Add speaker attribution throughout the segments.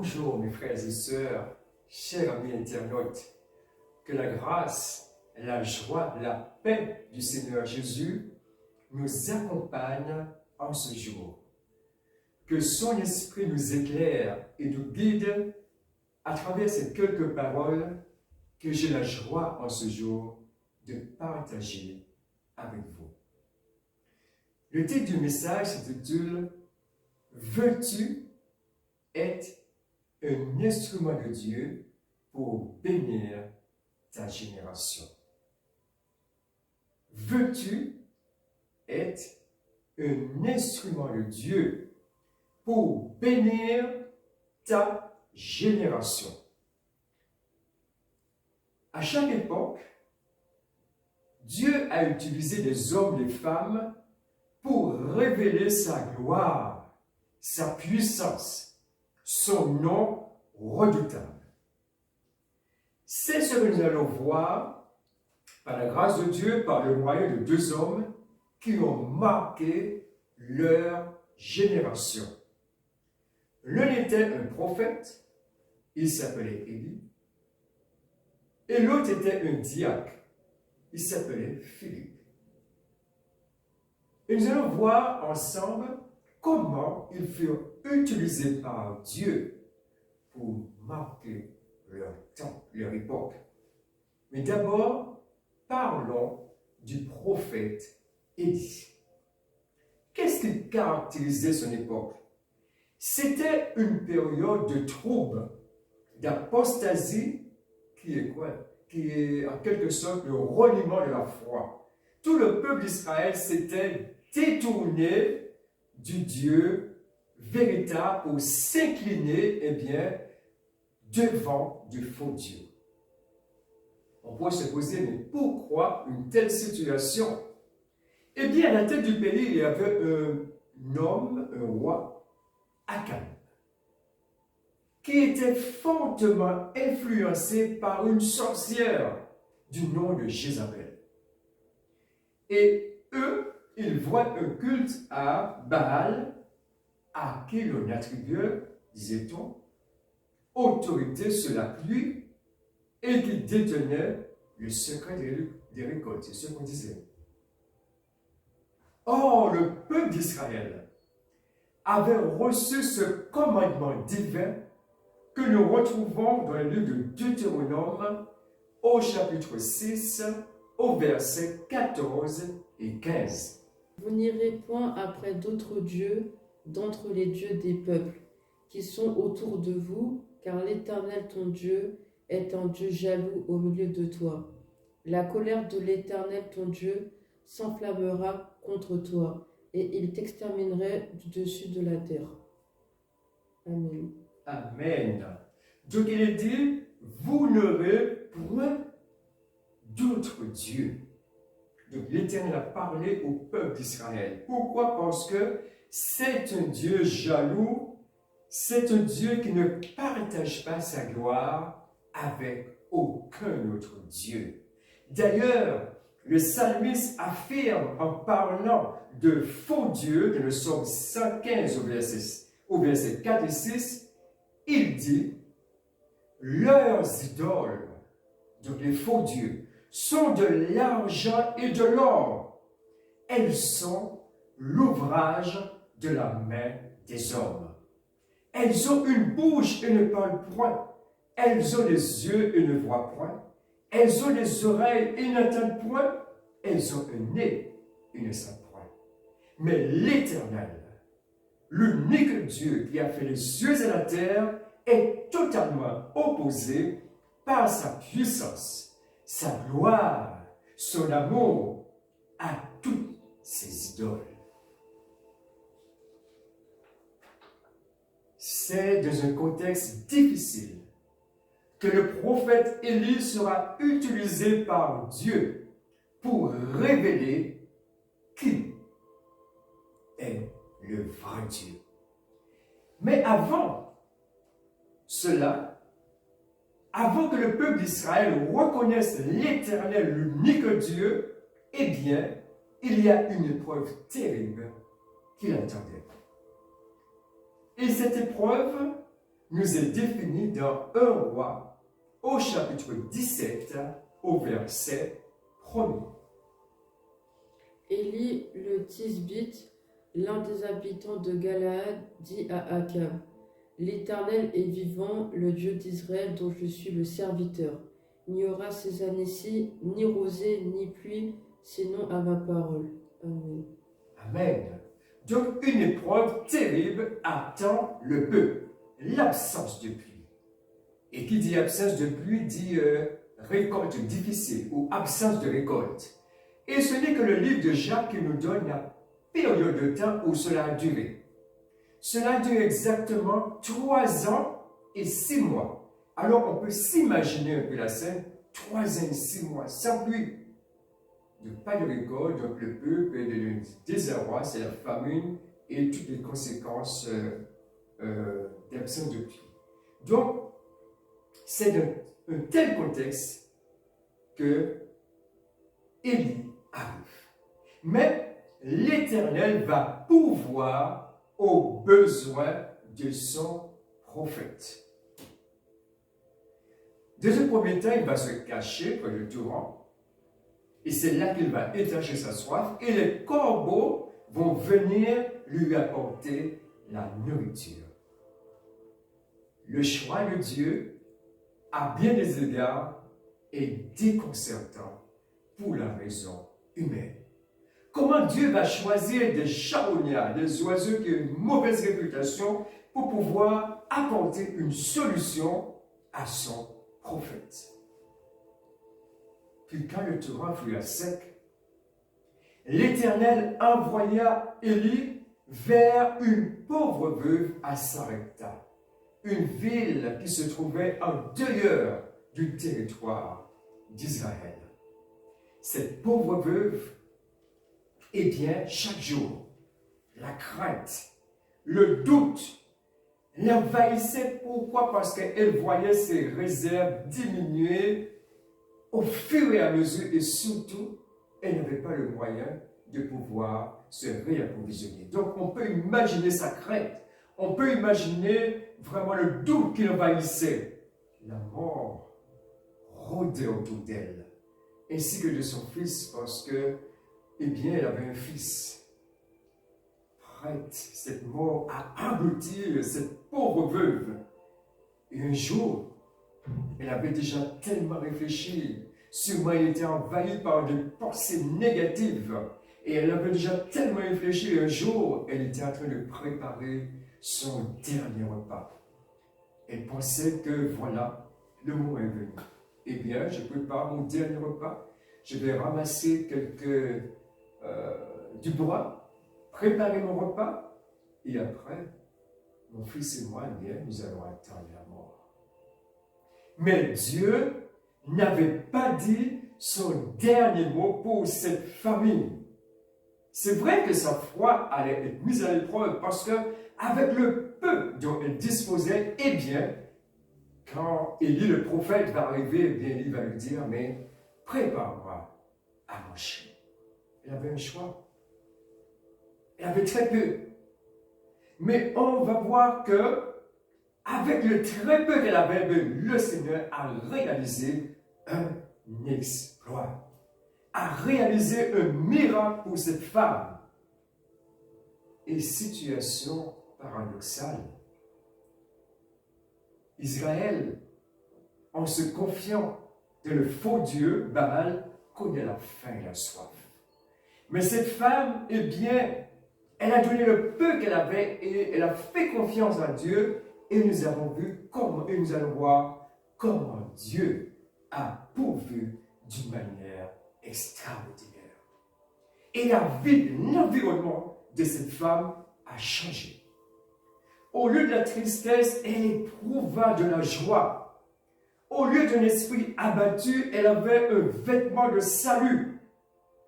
Speaker 1: Bonjour mes frères et sœurs, chers amis internautes, que la grâce, la joie, la paix du Seigneur Jésus nous accompagne en ce jour. Que son esprit nous éclaire et nous guide à travers ces quelques paroles que j'ai la joie en ce jour de partager avec vous. Le titre du message s'intitule « Veux-tu être un instrument de Dieu pour bénir ta génération ?» Veux-tu être un instrument de Dieu pour bénir ta génération? À chaque époque, Dieu a utilisé des hommes et des femmes pour révéler sa gloire, sa puissance, son nom redoutable. C'est ce que nous allons voir par la grâce de Dieu, par le moyen de deux hommes qui ont marqué leur génération. L'un était un prophète, il s'appelait Élie, et l'autre était un diacre, il s'appelait Philippe. Et nous allons voir ensemble comment ils furent utilisés par Dieu pour marquer leur temps, leur époque. Mais d'abord, parlons du prophète Élie. Qu'est-ce qui caractérisait son époque? C'était une période de trouble, d'apostasie, qui est quoi? Qui est en quelque sorte le reniement de la foi. Tout le peuple d'Israël s'était détourné du Dieu véritable pour s'incliner, devant du faux Dieu. On pourrait se poser, mais pourquoi une telle situation? À la tête du pays, il y avait un homme, un roi, Akab, qui était fortement influencé par une sorcière du nom de Jézabel. Et eux, ils voient un culte à Baal, à qui l'on attribue, disait-on, autorité sur la pluie, et qui détenait le secret des récoltes. C'est ce qu'on disait. Or, le peuple d'Israël avait reçu ce commandement divin que nous retrouvons dans le livre de Deutéronome, au chapitre 6, au verset 14 et 15.
Speaker 2: Vous n'irez point après d'autres dieux d'entre les dieux des peuples qui sont autour de vous, car l'Éternel ton Dieu est un Dieu jaloux au milieu de toi. La colère de l'Éternel ton Dieu s'enflammera contre toi, et il t'exterminerait du dessus de la terre. Amen.
Speaker 1: Amen. Donc il est dit, vous n'aurez point d'autres dieux. Donc l'Éternel a parlé au peuple d'Israël. Pourquoi? Parce que c'est un Dieu jaloux, c'est un Dieu qui ne partage pas sa gloire avec aucun autre Dieu. D'ailleurs, le psalmiste affirme en parlant de faux dieux, dans le psaume 115 au verset 4 et 6, il dit, leurs idoles, donc les faux dieux, sont de l'argent et de l'or. Elles sont l'ouvrage de la main des hommes. Elles ont une bouche et ne parlent point. Elles ont les yeux et ne voient point. Elles ont les oreilles et n'entendent point. Elles ont un nez et ne sentent point. Mais l'Éternel, l'unique Dieu qui a fait les yeux et la terre, est totalement opposé par sa puissance, sa gloire, son amour à toutes ses idoles. C'est dans un contexte difficile que le prophète Élie sera utilisé par Dieu pour révéler qui est le vrai Dieu. Mais avant cela, avant que le peuple d'Israël reconnaisse l'Éternel, l'unique Dieu, il y a une épreuve terrible qui l'attendait. Et cette épreuve nous est défini dans 1 Roi, au chapitre 17, au verset 1er.
Speaker 2: Élie le Tisbite, l'un des habitants de Galaad, dit à Akab, l'Éternel est vivant, le Dieu d'Israël dont je suis le serviteur. Il n'y aura ces années-ci ni rosée ni pluie, sinon à ma parole. Amen.
Speaker 1: Amen. Donc une épreuve terrible attend le peuple, l'absence de pluie. Et qui dit absence de pluie dit récolte difficile ou absence de récolte. Et ce n'est que le livre de Jacques qui nous donne la période de temps où cela a duré. Cela a duré exactement 3 ans et 6 mois. Alors on peut s'imaginer un peu la scène, 3 ans et 6 mois sans pluie. Donc pas de récolte, donc le peuple est de désarroi, c'est la famine et toutes les conséquences d'absence de pluie. Donc c'est dans un tel contexte que Élie arrive. Mais l'Éternel va pourvoir aux besoins de son prophète. Dans un premier temps, il va se cacher près du torrent, et c'est là qu'il va étancher sa soif, et les corbeaux vont venir lui apporter la nourriture. Le choix de Dieu, à bien des égards, est déconcertant pour la raison humaine. Comment Dieu va choisir des charognards, des oiseaux qui ont une mauvaise réputation pour pouvoir apporter une solution à son prophète. Puis quand le torrent fut à sec, l'Éternel envoya Élie vers une pauvre veuve à Sarepta, une ville qui se trouvait en dehors du territoire d'Israël. Cette pauvre veuve, eh bien, chaque jour, la crainte, le doute l'envahissait. Pourquoi? Parce qu'elle voyait ses réserves diminuer au fur et à mesure, et surtout, elle n'avait pas le moyen de pouvoir se réapprovisionner. Donc, on peut imaginer sa crainte, on peut imaginer vraiment le doute qui l'envahissait. La mort rôdait autour d'elle, ainsi que de son fils, parce que, eh bien, elle avait un fils. Prête, cette mort à engloutir cette pauvre veuve. Et un jour, elle avait déjà tellement réfléchi, sûrement elle était envahie par des pensées négatives, et elle avait déjà tellement réfléchi, un jour, elle était en train de préparer son dernier repas. Elle pensait que voilà, le moment est venu. Eh bien, je prépare mon dernier repas, je vais ramasser du bois, préparer mon repas, et après, mon fils et moi, eh bien, nous allons attendre la mort. Mais Dieu n'avait pas dit son dernier mot pour cette famille. C'est vrai que sa foi allait être mise à l'épreuve parce que, avec le peu dont elle disposait, eh bien, quand Élie le prophète va arriver, eh bien, il va lui dire, mais prépare-moi à manger. Elle avait un choix. Elle avait très peu. Mais on va voir que, avec le très peu qu'elle avait, le Seigneur a réalisé un exploit, a réalisé un miracle pour cette femme. Et situation paradoxale, Israël, en se confiant dans le faux Dieu, Baal, connaît la faim et la soif. Mais cette femme, eh bien, elle a donné le peu qu'elle avait et elle a fait confiance à Dieu. Et nous avons vu comment, et nous allons voir comment Dieu a pourvu d'une manière extraordinaire. Et la vie, l'environnement de cette femme a changé. Au lieu de la tristesse, elle éprouva de la joie. Au lieu d'un esprit abattu, elle avait un vêtement de salut.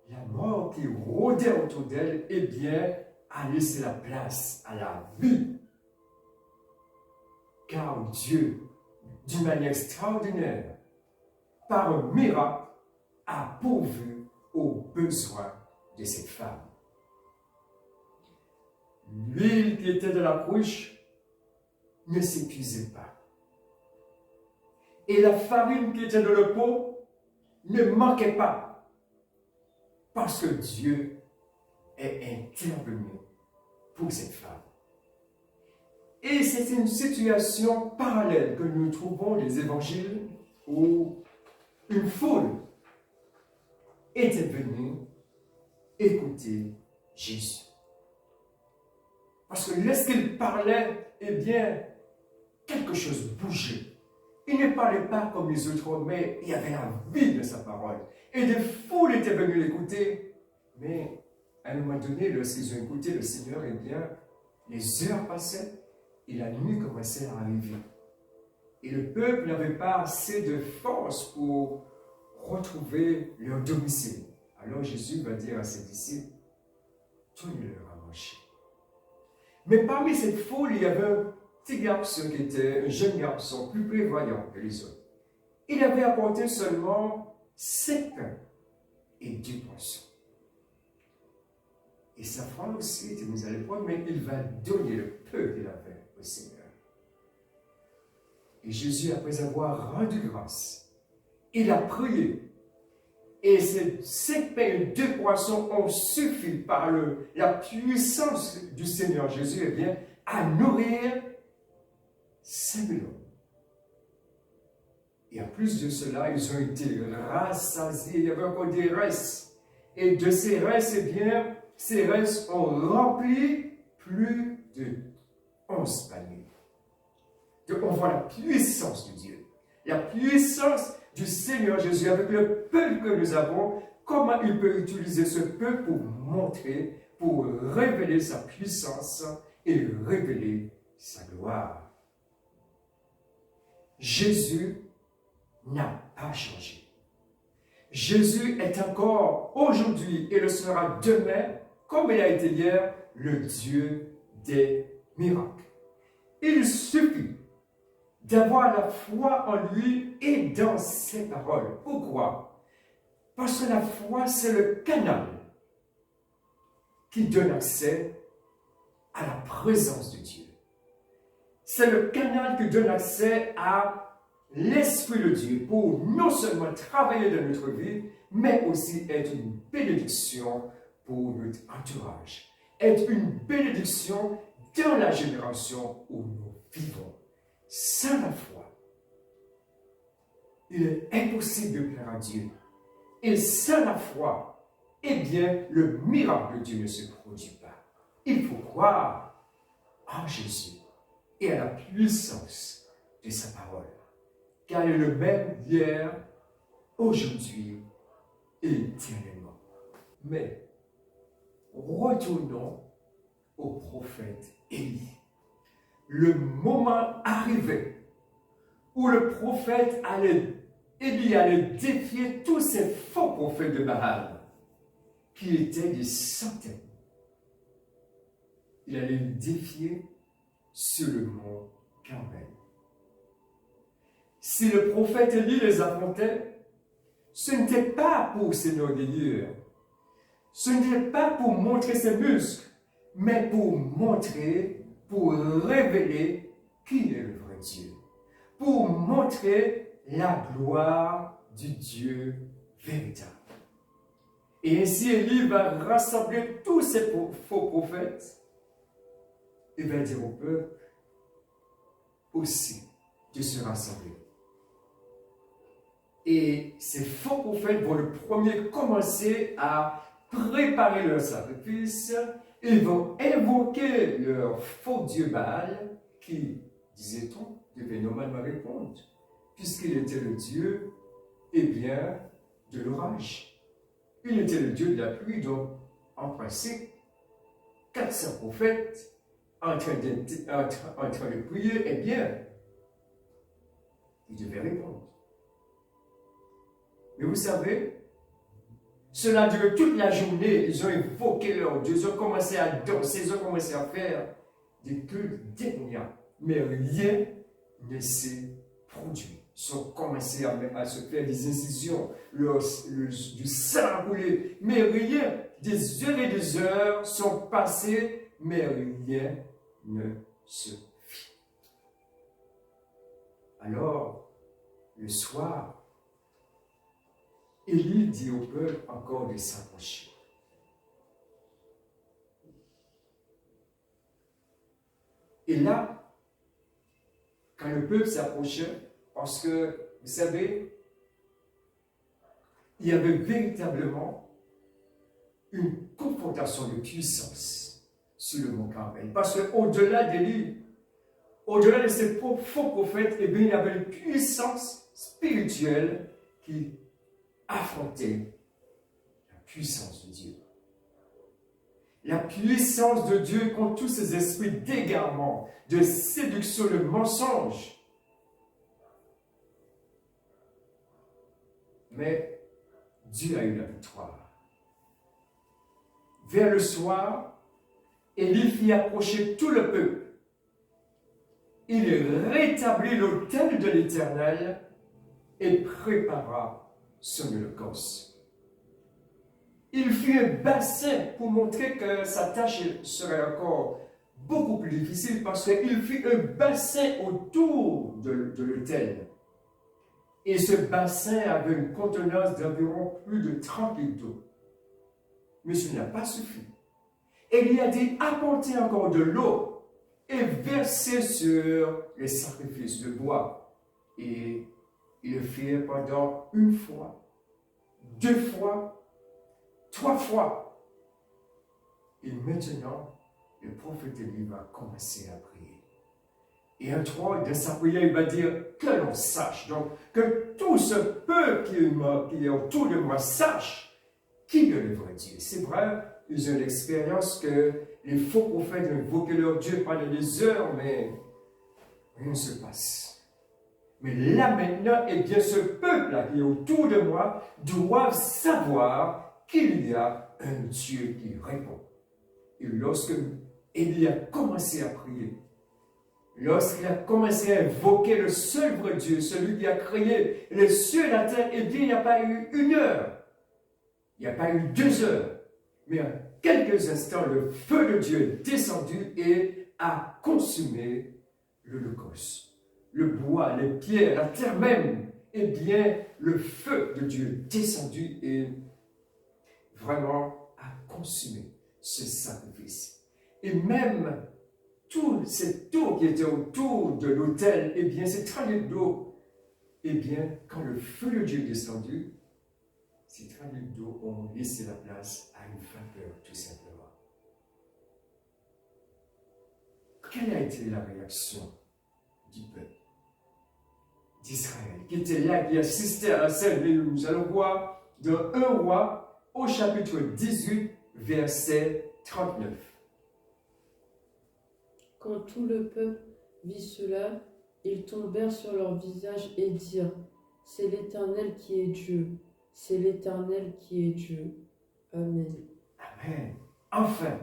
Speaker 1: La mort qui rôdait autour d'elle, eh bien, a laissé la place à la vie. Car Dieu, d'une manière extraordinaire, par un miracle, a pourvu aux besoins de cette femme. L'huile qui était dans la cruche ne s'épuisait pas. Et la farine qui était dans le pot ne manquait pas. Parce que Dieu est intervenu pour cette femme. Et c'est une situation parallèle que nous trouvons dans les évangiles où une foule était venue écouter Jésus. Parce que lorsqu'il parlait, eh bien, quelque chose bougeait. Il ne parlait pas comme les autres, mais il y avait la vie de sa parole. Et des foules étaient venues l'écouter. Mais à un moment donné, lorsqu'ils ont écouté le Seigneur, eh bien, les heures passaient et la nuit commençait à arriver. Et le peuple n'avait pas assez de force pour retrouver leur domicile. Alors Jésus va dire à ses disciples, donnez-leur à manger. Mais parmi cette foule, il y avait un petit garçon qui était un jeune garçon, plus prévoyant que les autres. Il avait apporté seulement 7 pains et 2 poissons. Et sa foi aussi était mise à l'épreuve, mais il va donner le peu qu'il avait au Seigneur. Et Jésus, après avoir rendu grâce, il a prié. Et ces 5 pains et 2 poissons ont suffi par la puissance du Seigneur Jésus, eh bien, à nourrir 5 000 hommes. Et en plus de cela, ils ont été rassasiés. Il y avait encore des restes. Et de ces restes, eh bien, ces restes ont rempli plus de 11 paniers. Donc on voit la puissance de Dieu. La puissance du Seigneur Jésus avec le peu que nous avons, comment il peut utiliser ce peu pour montrer, pour révéler sa puissance et révéler sa gloire. Jésus n'a pas changé. Jésus est encore aujourd'hui et le sera demain, comme il a été hier, le Dieu des miracles. Il suffit d'avoir la foi en lui et dans ses paroles. Pourquoi? Parce que la foi, c'est le canal qui donne accès à la présence de Dieu. C'est le canal qui donne accès à l'Esprit de Dieu pour non seulement travailler dans notre vie, mais aussi être une bénédiction pour notre entourage. Être une bénédiction dans la génération où nous vivons. Sans la foi, il est impossible de plaire à Dieu. Et sans la foi, eh bien, le miracle de Dieu ne se produit pas. Il faut croire en Jésus et à la puissance de sa parole. Car il est le même hier, aujourd'hui et éternellement. Mais retournons au prophète Élie. Le moment arrivait où le prophète Élie allait défier tous ces faux prophètes de Baal, qui étaient des centaines. Il allait les défier sur le mont Carmel. Si le prophète Élie les affrontait, ce n'était pas pour s'enorgueillir, ce n'était pas pour montrer ses muscles, mais pour montrer, pour révéler qui est le vrai Dieu, pour montrer la gloire du Dieu véritable. Et ainsi, Élie va rassembler tous ces faux prophètes et va dire au peuple aussi de se rassembler. Et ces faux prophètes vont le premier commencer à préparer leur sacrifice. Ils vont invoquer leur faux dieu Baal, qui, disait-on, devait normalement répondre, puisqu'il était le dieu, eh bien, de l'orage. Il était le dieu de la pluie, donc, en principe, 400 prophètes en train de prier, eh bien, ils devaient répondre. Mais vous savez, cela a duré toute la journée. Ils ont invoqué leur Dieu, ils ont commencé à danser, ils ont commencé à faire des cultes démoniaques. Mais rien ne s'est produit. Ils ont commencé à se faire des incisions, du sang a coulé. Mais rien, des heures et des heures sont passées, mais rien ne se fit. Alors, le soir, Élie dit au peuple encore de s'approcher. Et là, quand le peuple s'approchait, parce que, vous savez, il y avait véritablement une confrontation de puissance sur le mont Carmel. Parce qu'au-delà d'Élie, au-delà de ces faux prophètes, eh bien, il y avait une puissance spirituelle qui affrontait la puissance de Dieu. La puissance de Dieu contre tous ces esprits d'égarement, de séduction, de mensonge. Mais Dieu a eu la victoire. Vers le soir, Élie fit approcher tout le peuple. Il rétablit l'autel de l'Éternel et prépara son holocauste. Il fit un bassin pour montrer que sa tâche serait encore beaucoup plus difficile parce qu'il fit un bassin autour de l'autel. Et ce bassin avait une contenance d'environ plus de 30 litres d'eau. Mais ce n'a pas suffi. Et il a dit apporter encore de l'eau et verser sur les sacrifices de bois. Et ils le firent pendant une fois, 2 fois, 3 fois. Et maintenant, le prophète Élie va commencer à prier. Et un 3, dans sa prière, il va dire que l'on sache, donc que tout ce peuple qui est autour de moi sache qui est le vrai Dieu. C'est vrai, ils ont l'expérience que les faux prophètes invoquaient leur Dieu pendant des heures, mais rien ne se passe. Mais là maintenant, eh bien, ce peuple-là qui est autour de moi doivent savoir qu'il y a un Dieu qui répond. Et lorsque Élie a commencé à prier, lorsqu'il a commencé à invoquer le seul vrai Dieu, celui qui a créé les cieux et la terre, eh bien, il n'y a pas eu 1 heure, il n'y a pas eu 2 heures, mais en quelques instants, le feu de Dieu est descendu et a consumé l'holocauste. Le bois, les pierres, la terre même, eh bien, le feu de Dieu est descendu et vraiment a consumé ce sacrifice. Et même toute cette eau qui était autour de l'autel, eh bien, ces 30 litres d'eau, eh bien, quand le feu de Dieu est descendu, ces 30 litres d'eau ont laissé la place à une vapeur, tout simplement. Quelle a été la réaction du peuple d'Israël, qui était là, qui assistait à la scène? Nous allons voir dans 1 Roi, au chapitre 18, verset 39.
Speaker 2: Quand tout le peuple vit cela, ils tombèrent sur leur visage et dirent, « C'est l'Éternel qui est Dieu, c'est l'Éternel qui est Dieu. » Amen.
Speaker 1: Amen. Enfin,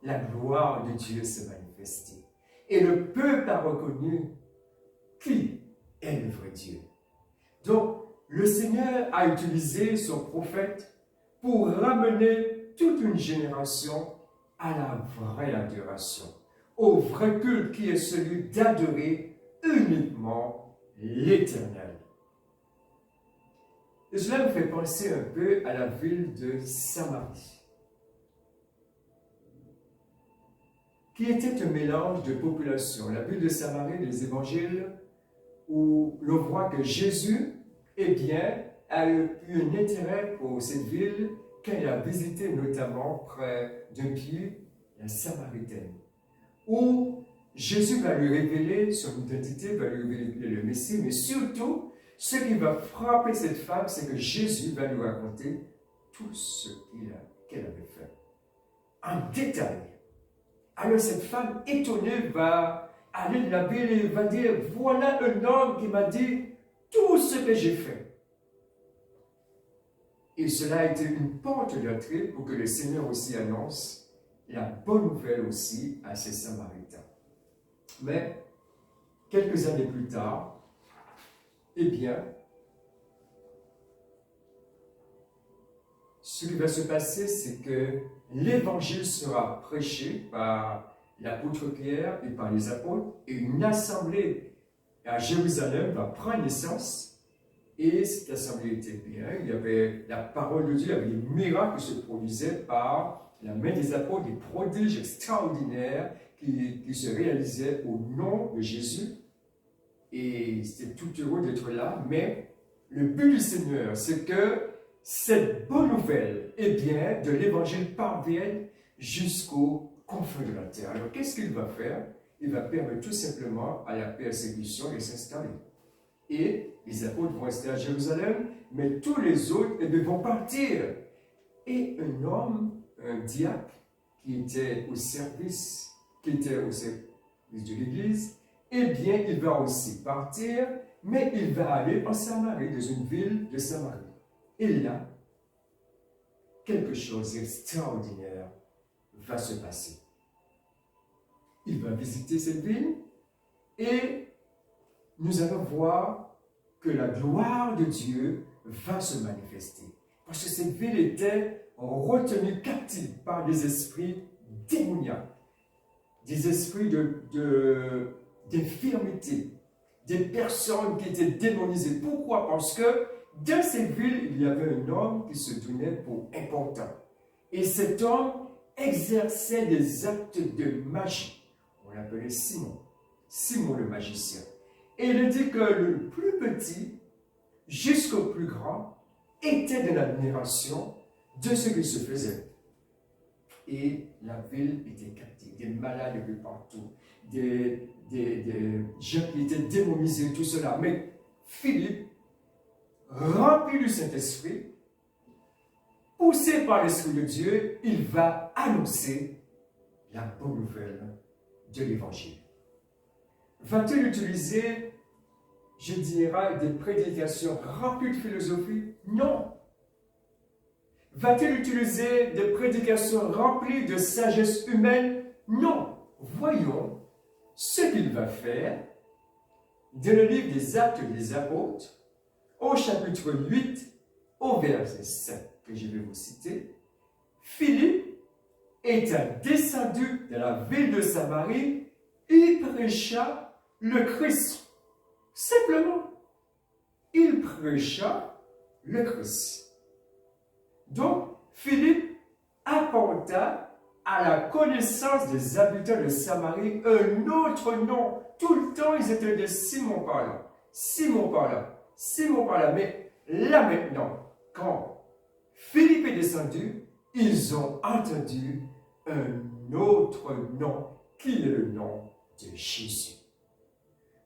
Speaker 1: la gloire de Dieu s'est manifestée. Et le peuple a reconnu qui est le vrai Dieu. Donc, le Seigneur a utilisé son prophète pour ramener toute une génération à la vraie adoration, au vrai culte qui est celui d'adorer uniquement l'Éternel. Et cela me fait penser un peu à la ville de Samarie, qui était un mélange de populations. La ville de Samarie, les évangiles, où l'on voit que Jésus, eh bien, a eu un intérêt pour cette ville quand il a visité notamment près d'un puits, la Samaritaine, où Jésus va lui révéler son identité, va lui révéler le Messie, mais surtout, ce qui va frapper cette femme, c'est que Jésus va lui raconter tout ce qu'elle avait fait, en détail. Alors cette femme étonnée va aller de la ville et va dire, voilà un homme qui m'a dit tout ce que j'ai fait. Et cela a été une porte d'entrée pour que le Seigneur aussi annonce la bonne nouvelle aussi à ces Samaritains. Mais, quelques années plus tard, eh bien, ce qui va se passer, c'est que l'évangile sera prêché par l'apôtre Pierre et par les apôtres, et une assemblée à Jérusalem va prendre naissance. Et cette assemblée était bien. Il y avait la parole de Dieu, il y avait des miracles qui se produisaient par la main des apôtres, des prodiges extraordinaires qui se réalisaient au nom de Jésus. Et c'était tout heureux d'être là. Mais le but du Seigneur, c'est que cette bonne nouvelle, eh bien, de l'évangile parvienne jusqu'aux confins de la terre. Alors, qu'est-ce qu'il va faire? Il va permettre tout simplement à la persécution de s'installer. Et les apôtres vont rester à Jérusalem, mais tous les autres, eh bien, vont partir. Et un homme, un diacre, qui était au service de l'Église, eh bien, il va aussi partir, mais il va aller en Samarie, dans une ville de Samarie. Et là, quelque chose d'extraordinaire va se passer. Il va visiter cette ville et nous allons voir que la gloire de Dieu va se manifester. Parce que cette ville était retenue captive par des esprits démoniaques, des esprits d'infirmité, des personnes qui étaient démonisées. Pourquoi? Parce que dans cette ville, il y avait un homme qui se donnait pour important. Et cet homme exerçait des actes de magie. On l'appelait Simon. Simon le magicien. Et il dit que le plus petit jusqu'au plus grand était de l'admiration de ce qui se faisait. Et la ville était captive, des malades de partout, des gens qui étaient démonisés, tout cela. Mais Philippe, rempli du Saint-Esprit, poussé par l'Esprit de Dieu, il va annoncer la bonne nouvelle de l'Évangile. Va-t-il utiliser, je dirais, des prédications remplies de philosophie? Non. Va-t-il utiliser des prédications remplies de sagesse humaine? Non. Voyons ce qu'il va faire dans le livre des Actes des Apôtres, au chapitre 8, au verset 7, que je vais vous citer. Philippe étant descendu de la ville de Samarie, il prêcha le Christ. Simplement, il prêcha le Christ. Donc, Philippe apporta à la connaissance des habitants de Samarie un autre nom. Tout le temps, ils étaient de Simon par là, Simon par là, Simon par là. Mais là maintenant, quand Philippe est descendu, ils ont entendu un autre nom, qui est le nom de Jésus.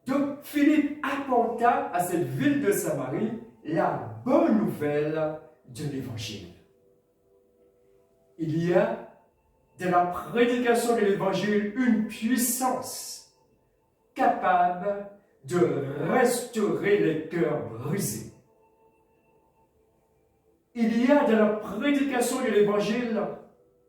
Speaker 1: Donc, Philippe apporta à cette ville de Samarie la bonne nouvelle de l'Évangile. Il y a dans la prédication de l'Évangile une puissance capable de restaurer les cœurs brisés. Il y a dans la prédication de l'Évangile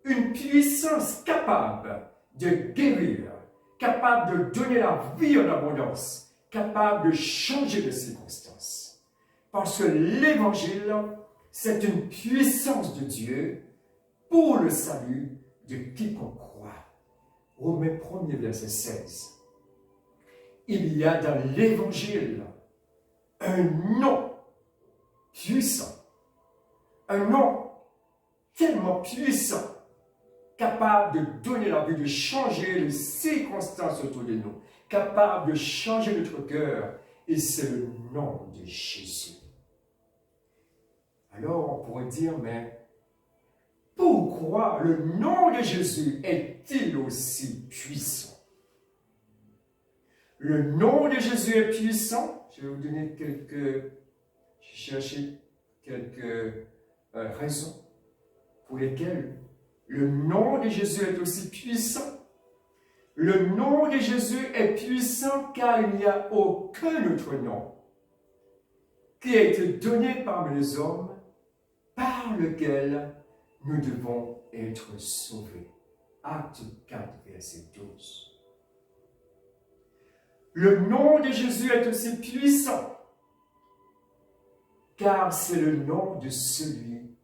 Speaker 1: une puissance capable de guérir, capable de donner la vie en abondance, capable de changer les circonstances. Parce que l'Évangile, c'est une puissance de Dieu pour le salut de quiconque croit. Romains 1er, verset 16. Il y a dans l'Évangile un nom puissant, un nom tellement puissant, capable de donner la vie, de changer les circonstances autour de nous, capable de changer notre cœur, et c'est le nom de Jésus. Alors on pourrait dire, mais pourquoi le nom de Jésus est-il aussi puissant? Le nom de Jésus est puissant. Je vais vous donner quelques raisons pour lesquelles le nom de Jésus est aussi puissant. Le nom de Jésus est puissant car il n'y a aucun autre nom qui a été donné parmi les hommes par lequel nous devons être sauvés. Acte 4, verset 12. Le nom de Jésus est aussi puissant car c'est le nom de celui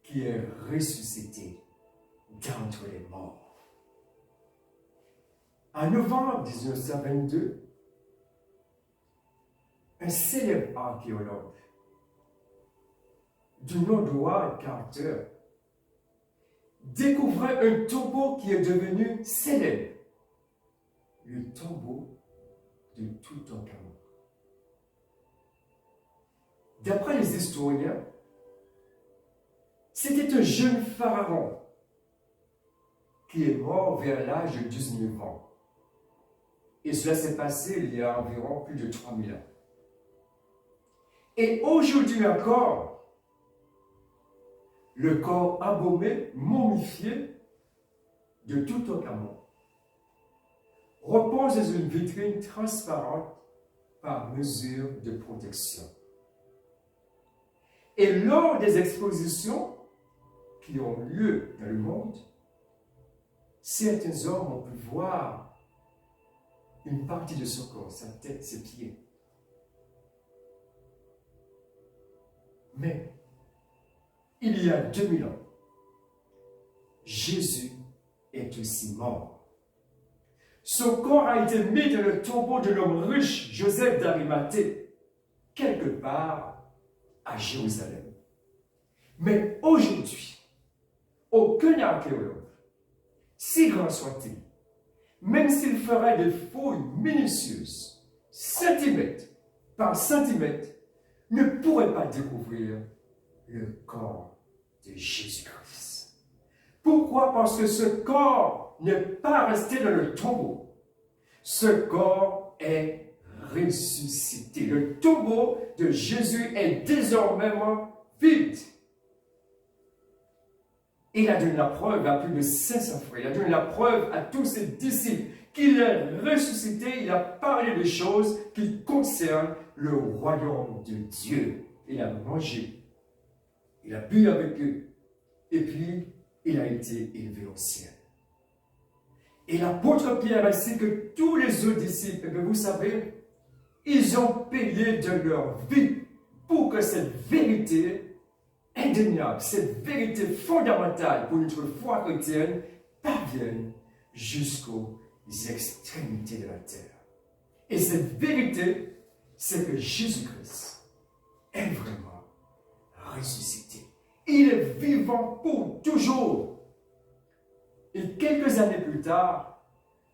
Speaker 1: qui est ressuscité d'entre les morts. En novembre 1922, un célèbre archéologue du nom d'Howard Carter découvrait un tombeau qui est devenu célèbre, le tombeau de Toutankhamon. D'après les historiens, c'était un jeune pharaon qui est mort vers l'âge de 19 ans. Et cela s'est passé il y a environ plus de 3000 ans. Et aujourd'hui encore, le corps embaumé, momifié de Toutankhamon repose dans une vitrine transparente par mesure de protection. Et lors des expositions qui ont lieu dans le monde, certains hommes ont pu voir une partie de son corps, sa tête, ses pieds. Mais, il y a 2000 ans, Jésus est aussi mort. Son corps a été mis dans le tombeau de l'homme riche, Joseph d'Arimathée, quelque part à Jérusalem. Mais aujourd'hui, aucun archéologue, si grand soit-il, même s'il ferait des fouilles minutieuses, centimètre par centimètre, ne pourrait pas découvrir le corps de Jésus-Christ. Pourquoi? Parce que ce corps n'est pas resté dans le tombeau. Ce corps est ressuscité. Le tombeau de Jésus est désormais vide. Il a donné la preuve à plus de 500 frères. Il a donné la preuve à tous ses disciples qu'il est ressuscité. Il a parlé des choses qui concernent le royaume de Dieu. Il a mangé. Il a bu avec eux. Et puis, il a été élevé au ciel. Et l'apôtre Pierre ainsi que tous les autres disciples, vous savez, ils ont payé de leur vie pour que cette vérité indéniable, cette vérité fondamentale pour notre foi chrétienne parvienne jusqu'aux extrémités de la terre. Et cette vérité, c'est que Jésus-Christ est vraiment ressuscité. Il est vivant pour toujours. Et quelques années plus tard,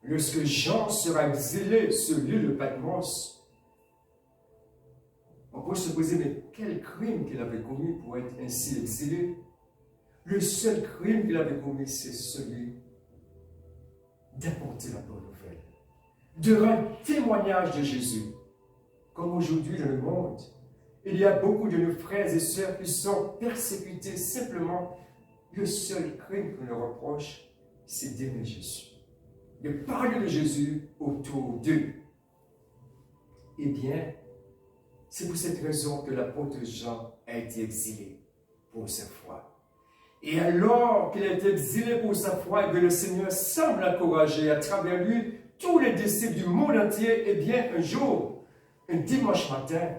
Speaker 1: lorsque Jean sera exilé sur l'île de Patmos, on peut se poser, mais quel crime qu'il avait commis pour être ainsi exilé? Le seul crime qu'il avait commis, c'est celui d'apporter la bonne nouvelle, de rendre témoignage de Jésus. Comme aujourd'hui dans le monde, il y a beaucoup de nos frères et sœurs qui sont persécutés simplement. Le seul crime qu'on leur reproche, c'est d'aimer Jésus, de parler de Jésus autour d'eux. Eh bien, c'est pour cette raison que l'apôtre Jean a été exilé pour sa foi. Et alors qu'il a été exilé pour sa foi et que le Seigneur semble encourager à travers lui tous les disciples du monde entier, eh bien, un jour, un dimanche matin,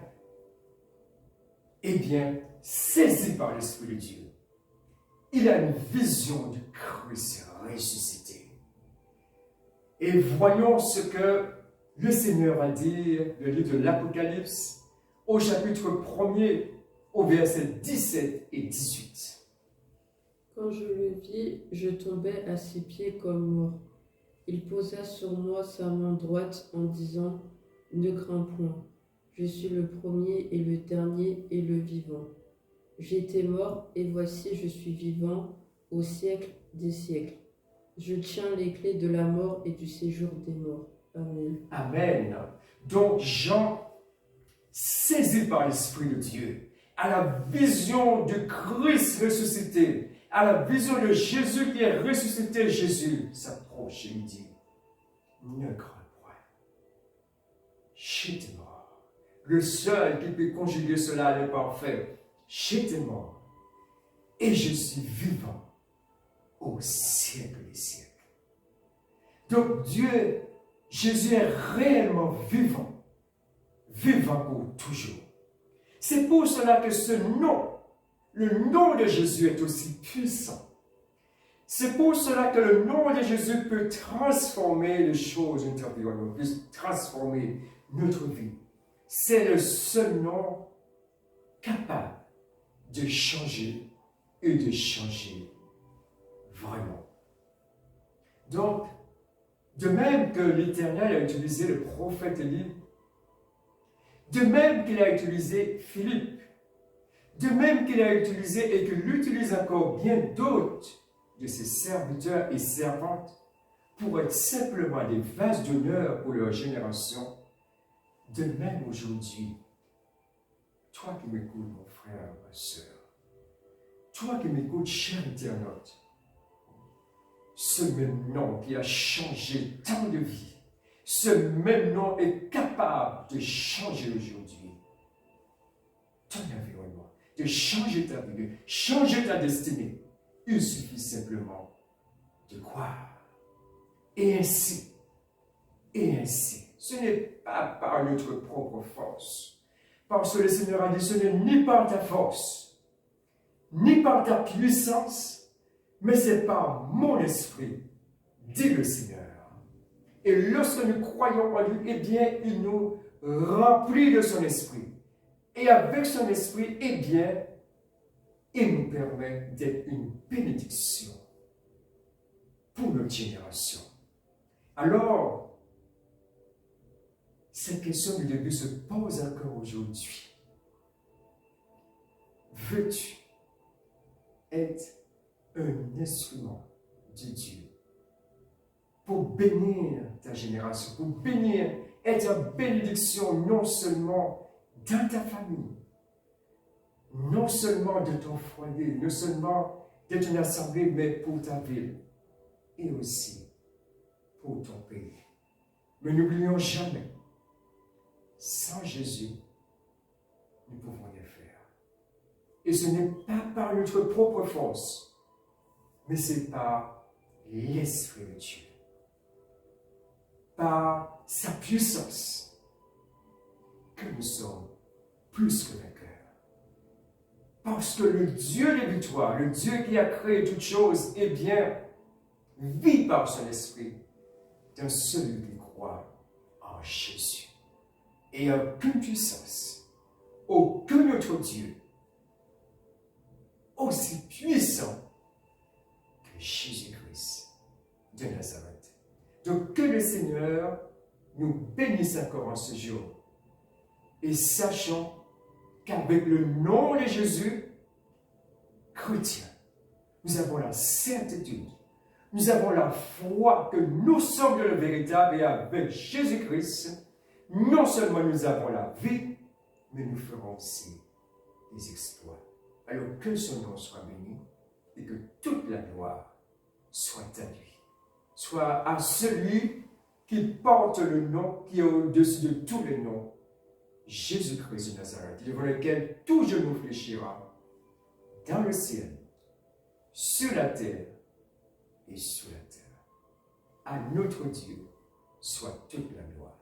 Speaker 1: eh bien, saisi par l'Esprit de Dieu, il a une vision du Christ ressuscité. Et voyons ce que le Seigneur a dit, le livre de l'Apocalypse, au chapitre 1er, au verset 17 et 18.
Speaker 2: Quand je le vis, je tombais à ses pieds comme mort. Il posa sur moi sa main droite en disant « Ne crains point, je suis le premier et le dernier et le vivant. J'étais mort et voici je suis vivant au siècle des siècles. Je tiens les clés de la mort et du séjour des morts. Amen. »
Speaker 1: Amen. Donc Jean, saisi par l'Esprit de Dieu, à la vision du Christ ressuscité, à la vision de Jésus qui est ressuscité, Jésus s'approche et lui dit « Ne crains point, j'étais mort. » Le seul qui peut conjuguer cela est parfait. J'étais mort et je suis vivant au siècle des siècles. Donc Dieu, Jésus est réellement vivant, vivant pour toujours. C'est pour cela que ce nom, le nom de Jésus est aussi puissant. C'est pour cela que le nom de Jésus peut transformer les choses intérieurement, peut transformer notre vie. c'est le seul nom capable de changer et de changer vraiment. Donc, de même que l'Éternel a utilisé le prophète Élie, de même qu'il a utilisé Philippe, de même qu'il a utilisé et qu'il utilise encore bien d'autres de ses serviteurs et servantes pour être simplement des vases d'honneur pour leur génération, de même aujourd'hui, toi qui m'écoutes, mon frère, ma soeur, toi qui m'écoutes, cher internaute, ce même nom qui a changé tant de vies, ce même nom est capable de changer aujourd'hui ton environnement, de changer ta vie, de changer ta destinée. Il suffit simplement de croire. Et ainsi, ce n'est pas par notre propre force. Parce que le Seigneur a dit, ce n'est ni par ta force, ni par ta puissance, mais c'est par mon esprit, dit le Seigneur. Et lorsque nous croyons en lui, eh bien, il nous remplit de son esprit. Et avec son esprit, eh bien, il nous permet d'être une bénédiction pour notre génération. Alors, cette question du début se pose encore aujourd'hui. Veux-tu être un instrument de Dieu pour bénir ta génération, pour bénir, être une bénédiction non seulement dans ta famille, non seulement de ton foyer, non seulement de ton assemblée, mais pour ta ville et aussi pour ton pays. Mais n'oublions jamais, sans Jésus, nous pouvons rien faire. Et ce n'est pas par notre propre force, mais c'est par l'Esprit de Dieu, par sa puissance, que nous sommes plus que vainqueurs. Parce que le Dieu des victoires, le Dieu qui a créé toutes choses, eh bien, vit par son esprit dans celui qui croit en Jésus. Et aucune puissance, aucun autre Dieu aussi puissant que Jésus-Christ de Nazareth. Donc que le Seigneur nous bénisse encore en ce jour. Et sachons qu'avec le nom de Jésus, chrétien, nous avons la certitude, nous avons la foi que nous sommes le véritable et avec Jésus-Christ, non seulement nous avons la vie, mais nous ferons aussi des exploits. Alors que son nom soit béni et que toute la gloire soit à lui, soit à celui qui porte le nom qui est au-dessus de tous les noms, Jésus-Christ de Nazareth, devant lequel tout genou fléchira, dans le ciel, sur la terre et sous la terre. À notre Dieu soit toute la gloire.